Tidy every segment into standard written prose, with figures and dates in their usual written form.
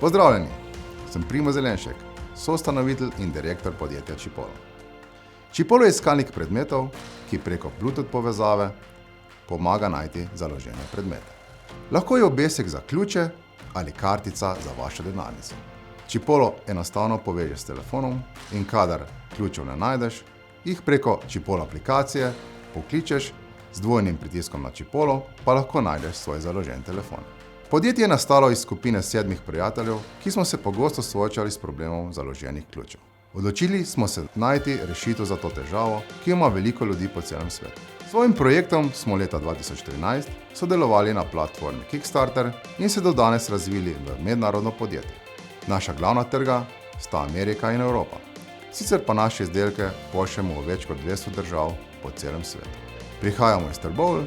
Pozdravljeni, sem Primož Zelenšek, soustanovitelj in direktor podjetja Chipolo. Chipolo je iskalnik predmetov, ki preko Bluetooth povezave pomaga najti založene predmete. Lahko je obesek za ključe ali kartica za vašo denarnico. Chipolo enostavno povežeš s telefonom in kadar ključev ne najdeš, jih preko Chipolo aplikacije pokličeš z dvojnim pritiskom na Chipolo, pa lahko najdeš svoj založen telefon. Podjetje je nastalo iz skupine 7 prijateljev, ki smo se pogosto soočali s problemom založenih ključev. Odločili smo se najti rešitev za to težavo, ki ima veliko ljudi po celem svetu. S svojim projektom smo leta 2013 sodelovali na platformi Kickstarter in se do danes razvili v mednarodno podjetje. Naša glavna trga sta Amerika in Evropa. Sicer pa naše izdelke pošljemo v več kot 200 držav po celem svetu. Prihajamo iz Trbovelj,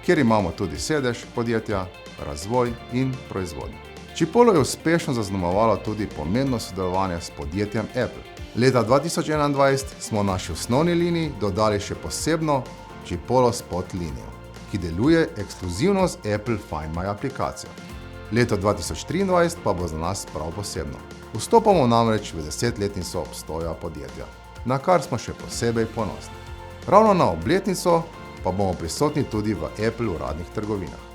kjer imamo tudi sedež podjetja, razvoj in proizvodnjo. Chipolo je uspešno zaznamovalo tudi pomembno sodelovanje s podjetjem Apple. Leta 2021 smo naši osnovni liniji dodali še posebno Chipolo Spot linijo, ki deluje ekskluzivno z Apple Find My aplikacijo. Leto 2023 pa bo za nas prav posebno. Vstopamo namreč v 10-letnico obstoja podjetja, na kar smo še posebej ponosni. Ravno na obletnico pa bomo prisotni tudi v Apple uradnih trgovinah.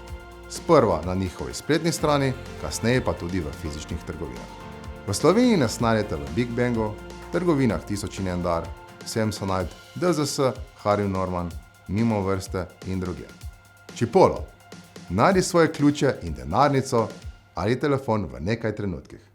Sprva na njihovi spletni strani, kasneje pa tudi v fizičnih trgovinah. V Sloveniji nas najdete v Big Bangu, trgovinah 1001 dar, Samsonite, DZS, Harry Norman, Mimovrste in druge. Chipolo. Najdi svoje ključe in denarnico ali telefon v nekaj trenutkih.